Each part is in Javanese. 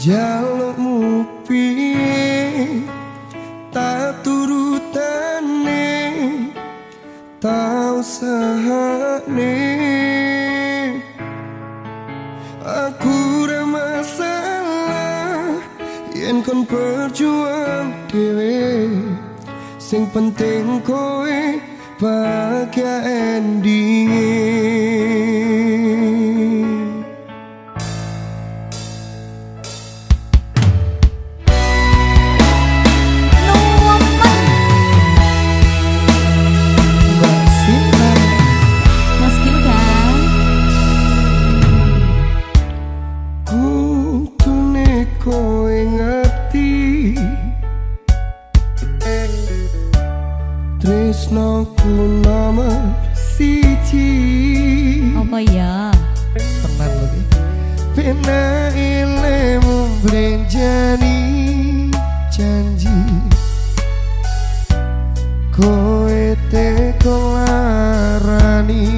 Jalukmu piye tak turutane, tak usahane. Aku ora masalah yen kon berjuang dhewe, sing penting kowe bahagia endinge. Kowe ngerti tresnoku nomor siji. Apa ya? Tenang lho. Pena ilmu brenjani janji kowe teko larani.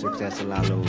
sukses selalu.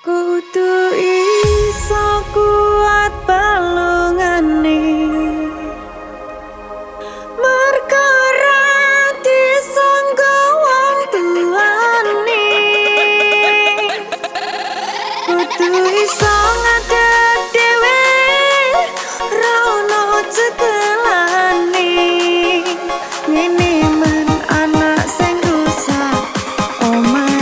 Kudu iso kuat balungane perkara disangka wong tuane. Kudu iso ngadeg dhewe ra ono cekelane. Ngene men anak sing rusak omahe.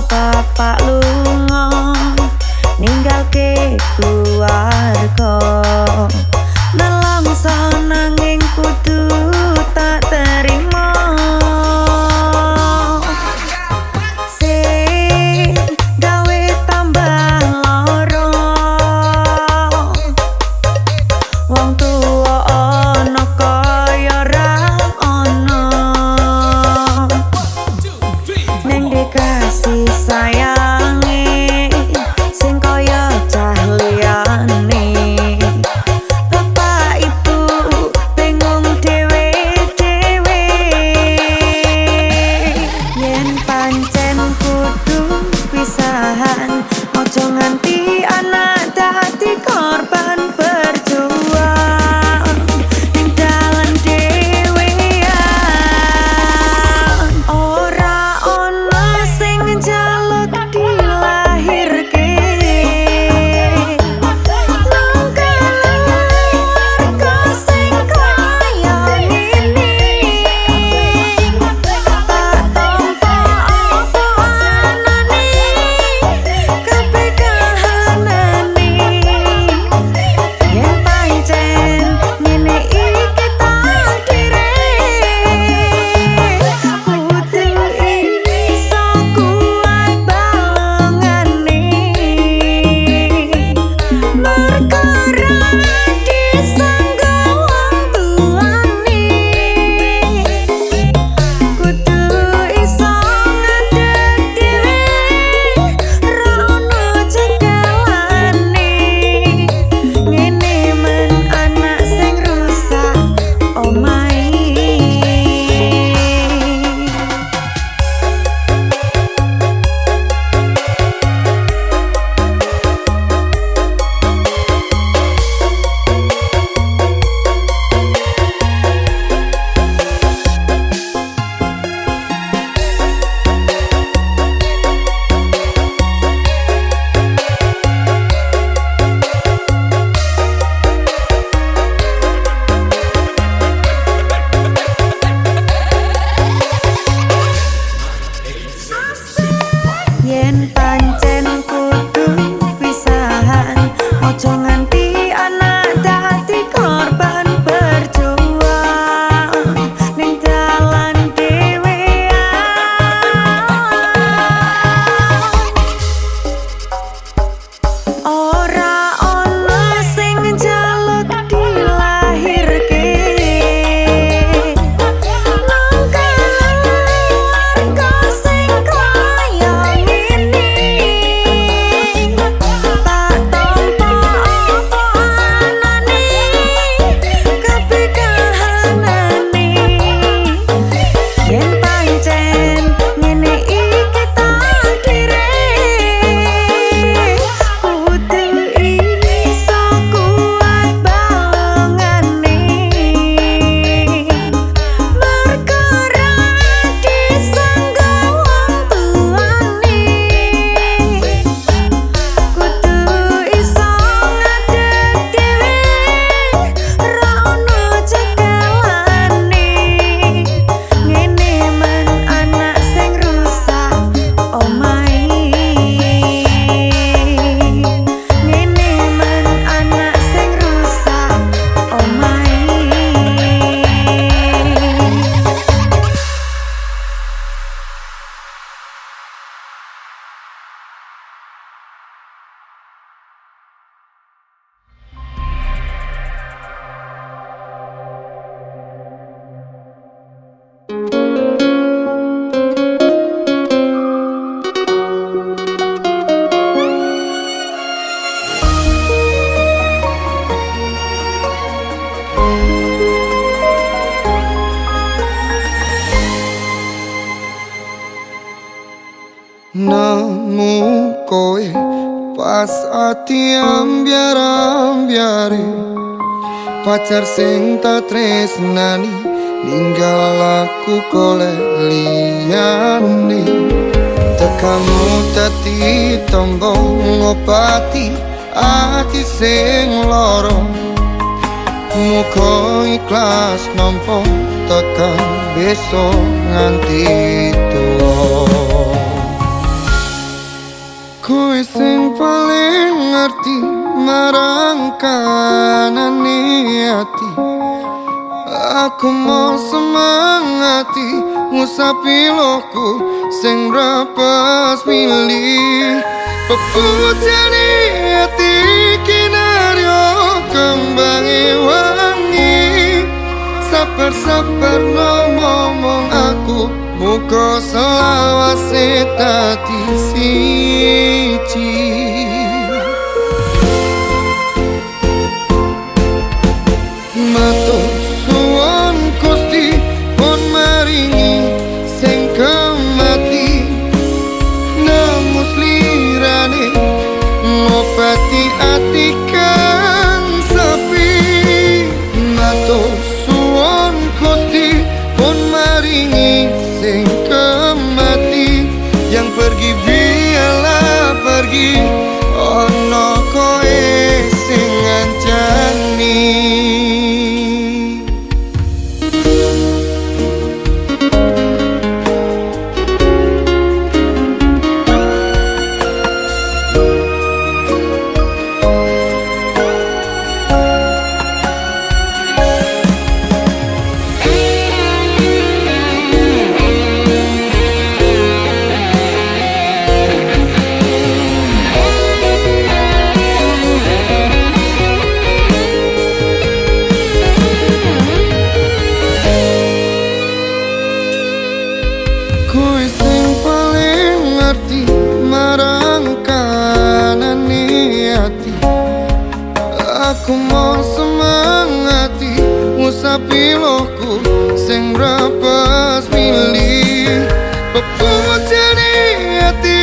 Bapak lunga ninggalke keluarga, nelongso nanging kudu tak terima. Sing gawe tambah loro, wong tuwa ana kaya ra ana. Neng dikasih sayange sing kaya cah liyane. Bapak ibu bingung dhewe-dhewe, yen pancen kudu pisahan ojo nganti anak dadi korban berjuang. pas ati ambyar-ambyare pacar sing tak tresnani ninggal aku kole liyane tekamu dadi tangga ngobati ati sing lara muga ikhlas nampa tekan besok nganti tuwa kowe sing paling ngerti marang kanane ati aku mau semangati ngusapi loku sing rapas milih pepujane ati kinaryo kembangi wangi sabar-sabar ngomong aku muka selawase tadi siji matur suwun Gusti pun maringi sing kemati namus lirane ngobati ati kang sepi matur suwun Gusti pun maringi sing kemati yang pergi biarlah pergi ono koe sing ngancani aku mau semangati ngusapi loku sing rapas milih pepujane ati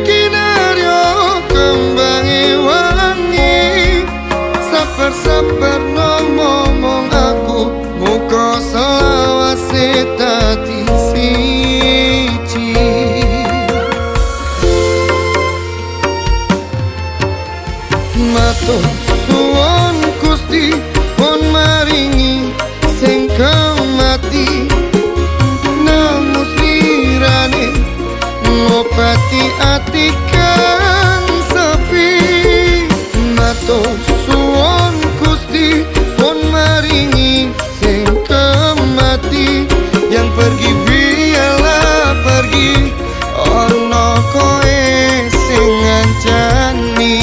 kinaryo kembangi wangi sabar-sabar ngomong aku muka selawase tadi siji matur suwun Gusti pun maringi sing kemati namus lirane ngobati ati kang sepi matur suwun Gusti pun maringi sing kemati yang pergi biarlah pergi ono koe sing ngancani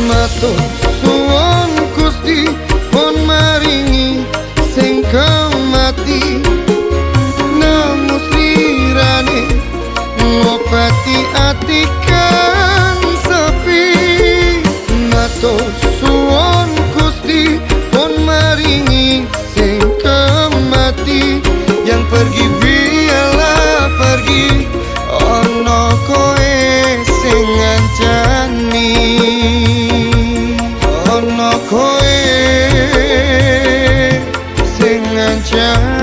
matur suwun Gusti pun maringi sing kemati namus lirane ngobati ati kang sepi matur suwun Gusti pun maringi sing kemati yang pergi biarlah pergi ono koe sing ngancani ono koe sing ngancani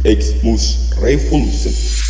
Exmus Revolution.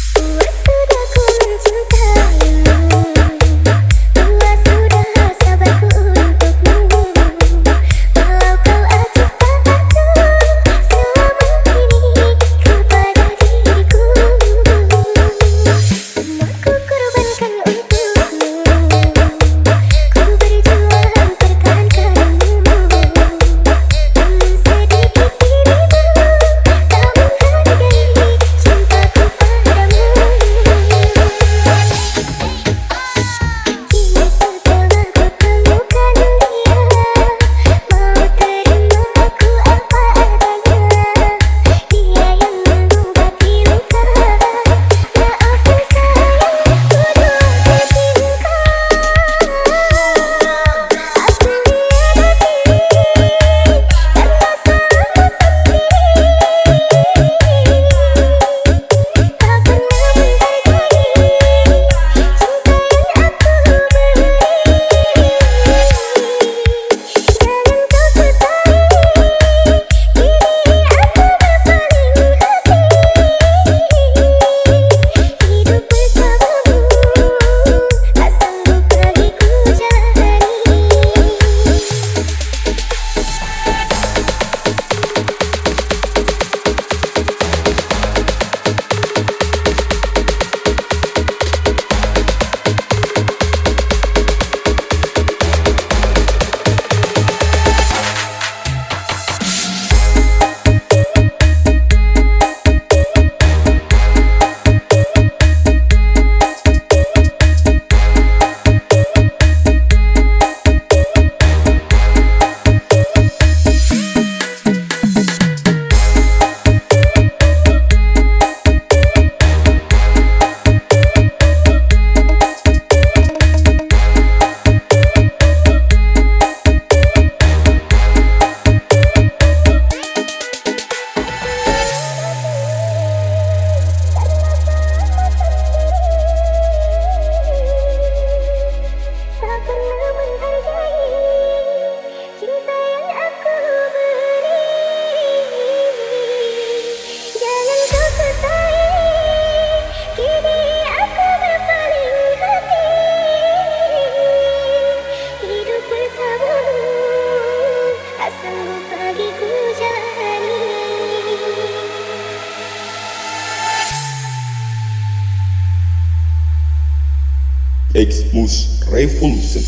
Mix Mus Revolution.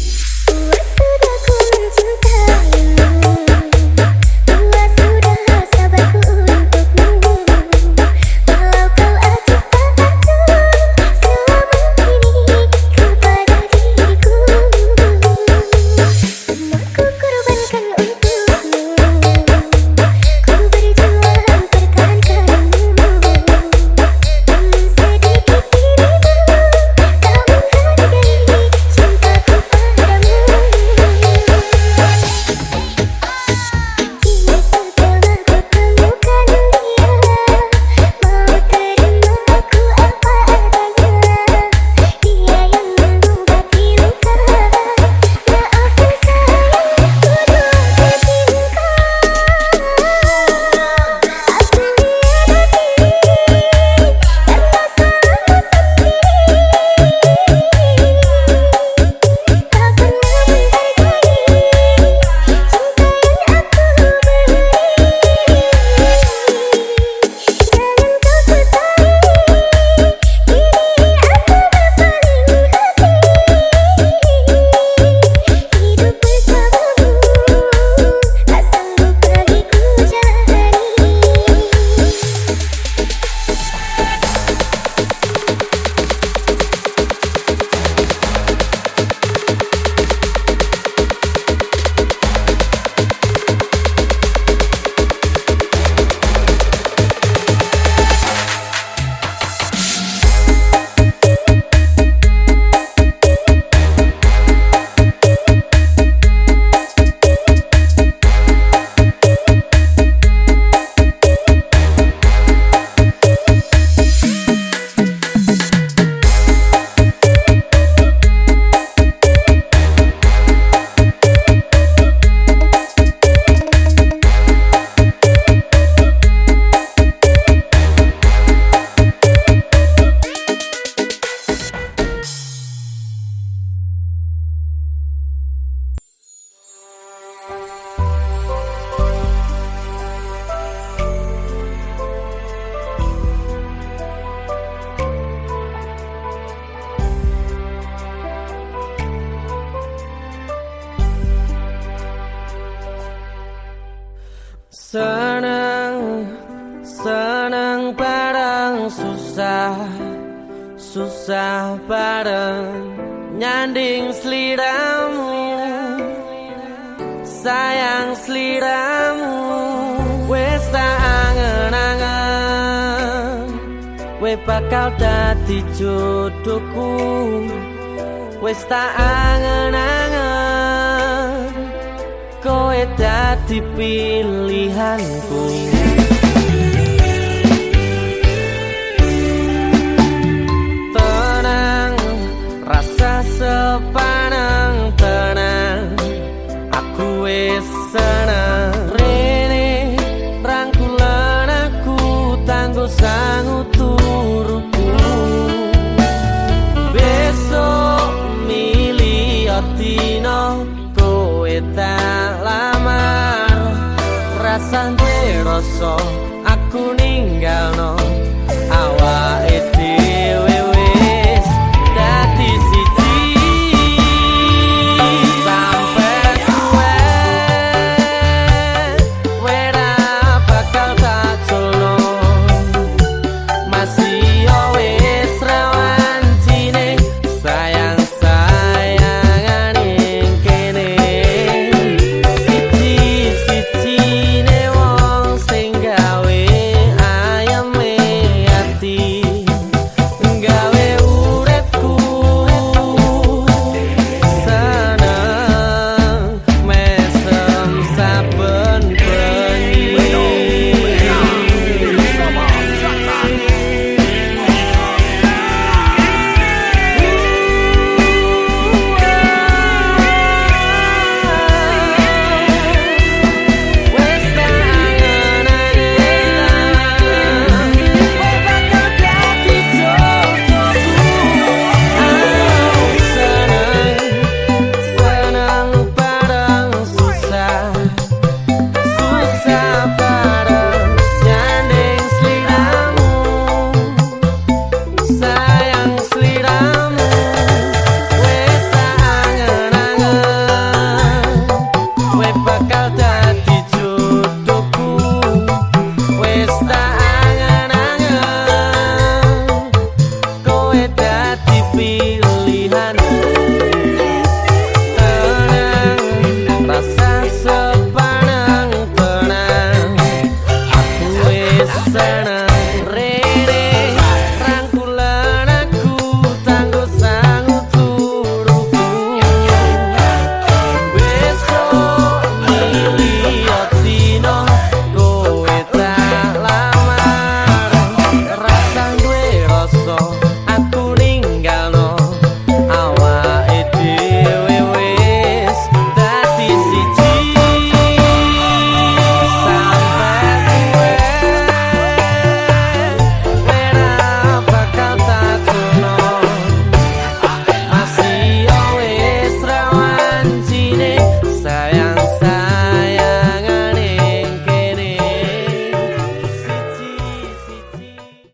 Senang bareng susah, susah bareng nyanding seliramu, sayang seliramu. Wes tak angen-angen, we bakal dadi jodohku. Wes tak angen-angen, kowe dadi pilihanku. Tenang, rasa sepanang tenang, aku wis seneng. Rene rangkulan aku tanggo sangu turuku. Besok milih dino kowe tak lamar, rasane rasa aku ninggalno